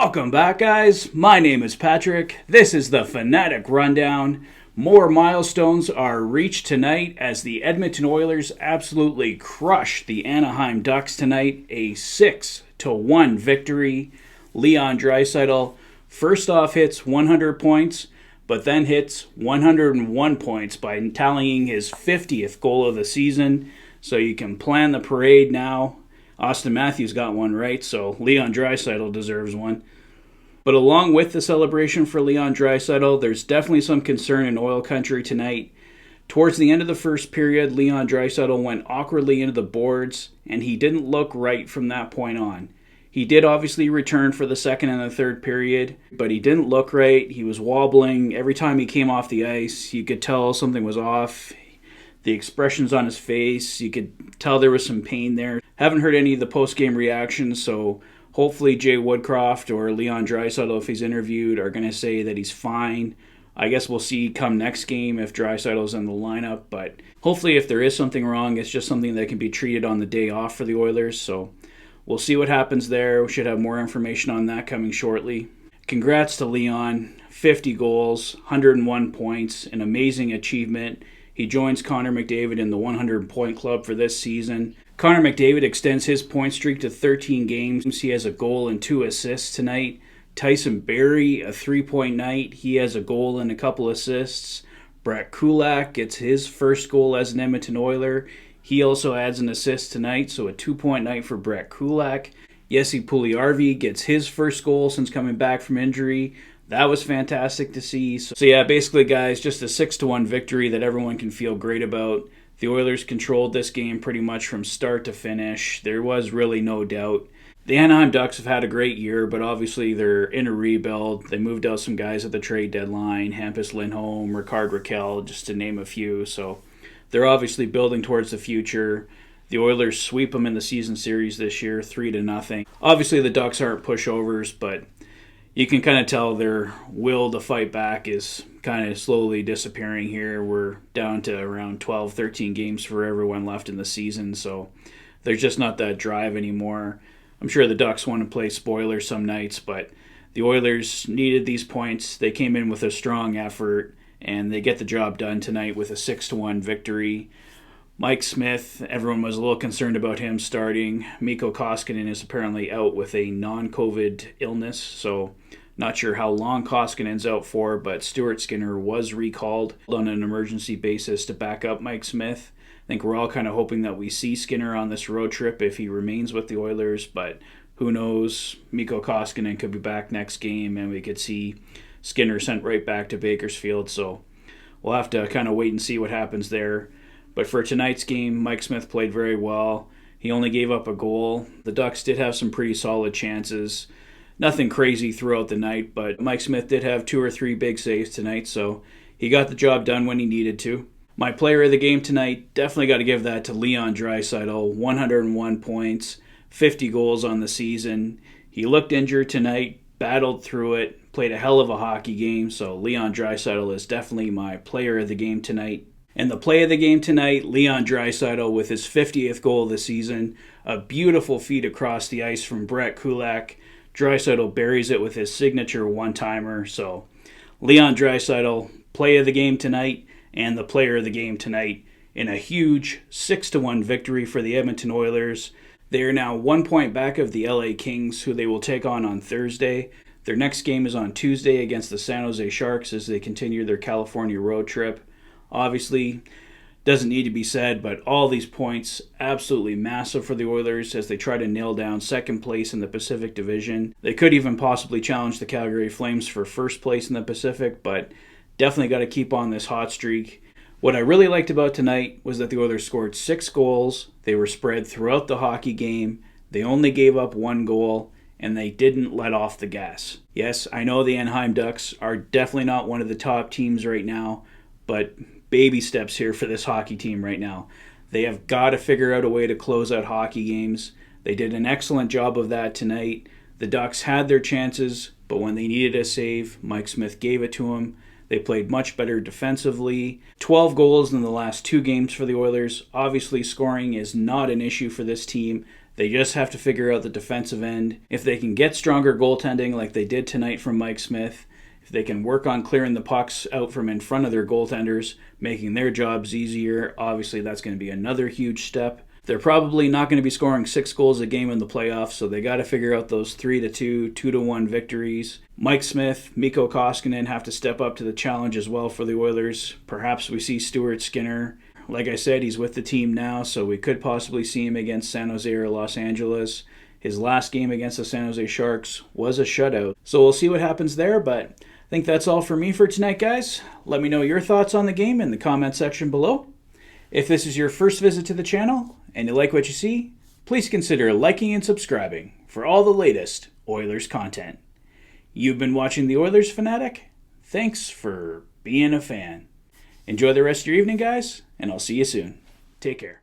Welcome back, guys. My name is Patrick. This is the Fanatic Rundown. More milestones are reached tonight as the Edmonton Oilers absolutely crush the Anaheim Ducks tonight. A 6-1 victory. Leon Draisaitl first off hits 100 points, but then hits 101 points by tallying his 50th goal of the season. So you can plan the parade now. Austin Matthews got one right, so Leon Draisaitl deserves one. But along with the celebration for Leon Draisaitl, there's definitely some concern in Oil Country tonight. Towards the end of the first period, Leon Draisaitl went awkwardly into the boards, and he didn't look right from that point on. He did obviously return for the second and the third period, but he didn't look right. He was wobbling. Every time he came off the ice, you could tell something was off. The expressions on his face, you could tell there was some pain there. Haven't heard any of the post-game reactions, so hopefully Jay Woodcroft or Leon Draisaitl, if he's interviewed, are going to say that he's fine. I guess we'll see come next game if Draisaitl's in the lineup, but hopefully if there is something wrong, it's just something that can be treated on the day off for the Oilers, so we'll see what happens there. We should have more information on that coming shortly. Congrats to Leon, 50 goals, 101 points, an amazing achievement. He joins Connor McDavid in the 100-point club for this season. Connor McDavid extends his point streak to 13 games. He has a goal and 2 assists tonight. Tyson Barrie, a 3-point night. He has a goal and a couple assists. Brett Kulak gets his first goal as an Edmonton Oiler. He also adds an assist tonight, so a 2-point night for Brett Kulak. Jesse Puljujärvi gets his first goal since coming back from injury. That was fantastic to see. So yeah, basically, guys, just a 6-1 victory that everyone can feel great about. The Oilers controlled this game pretty much from start to finish. There was really no doubt. The Anaheim Ducks have had a great year, but obviously they're in a rebuild. They moved out some guys at the trade deadline, Hampus Lindholm, Ricard Raquel, just to name a few. So they're obviously building towards the future. The Oilers sweep them in the season series this year, 3-0. Obviously the Ducks aren't pushovers, but you can kind of tell their will to fight back is kind of slowly disappearing here. We're down to around 12, 13 games for everyone left in the season, so there's just not that drive anymore. I'm sure the Ducks want to play spoiler some nights, but the Oilers needed these points. They came in with a strong effort, and they get the job done tonight with a 6-1 victory. Mike Smith, everyone was a little concerned about him starting. Mikko Koskinen is apparently out with a non-COVID illness, so not sure how long Koskinen's out for, but Stuart Skinner was recalled on an emergency basis to back up Mike Smith. I think we're all kind of hoping that we see Skinner on this road trip if he remains with the Oilers, but who knows? Mikko Koskinen could be back next game, and we could see Skinner sent right back to Bakersfield, so we'll have to kind of wait and see what happens there. But for tonight's game, Mike Smith played very well. He only gave up a goal. The Ducks did have some pretty solid chances. Nothing crazy throughout the night, but Mike Smith did have 2 or 3 big saves tonight, so he got the job done when he needed to. My player of the game tonight, definitely got to give that to Leon Draisaitl. 101 points, 50 goals on the season. He looked injured tonight, battled through it, played a hell of a hockey game, so Leon Draisaitl is definitely my player of the game tonight. And the play of the game tonight, Leon Draisaitl with his 50th goal of the season. A beautiful feed across the ice from Brett Kulak. Draisaitl buries it with his signature one-timer. So Leon Draisaitl, play of the game tonight, and the player of the game tonight in a huge 6-1 victory for the Edmonton Oilers. They are now 1 point back of the LA Kings, who they will take on Thursday. Their next game is on Tuesday against the San Jose Sharks as they continue their California road trip. Obviously, doesn't need to be said, but all these points absolutely massive for the Oilers as they try to nail down second place in the Pacific Division. They could even possibly challenge the Calgary Flames for first place in the Pacific, but definitely got to keep on this hot streak. What I really liked about tonight was that the Oilers scored 6 goals. They were spread throughout the hockey game. They only gave up 1 goal, and they didn't let off the gas. Yes, I know the Anaheim Ducks are definitely not one of the top teams right now, but baby steps here for this hockey team right now. They have got to figure out a way to close out hockey games. They did an excellent job of that tonight. The Ducks had their chances, but when they needed a save, Mike Smith gave it to them. They played much better defensively. 12 goals in the last 2 games for the Oilers. Obviously, scoring is not an issue for this team. They just have to figure out the defensive end. If they can get stronger goaltending like they did tonight from Mike Smith, if they can work on clearing the pucks out from in front of their goaltenders, making their jobs easier, obviously that's going to be another huge step. They're probably not going to be scoring 6 goals a game in the playoffs, so they got to figure out those 3-2, 2-1 victories. Mike Smith, Mikko Koskinen have to step up to the challenge as well for the Oilers. Perhaps we see Stuart Skinner. Like I said, he's with the team now, so we could possibly see him against San Jose or Los Angeles. His last game against the San Jose Sharks was a shutout, so we'll see what happens there, but I think that's all for me for tonight, guys. Let me know your thoughts on the game in the comment section below. If this is your first visit to the channel and you like what you see, please consider liking and subscribing for all the latest Oilers content. You've been watching the Oilers Fanatic. Thanks for being a fan. Enjoy the rest of your evening, guys, and I'll see you soon. Take care.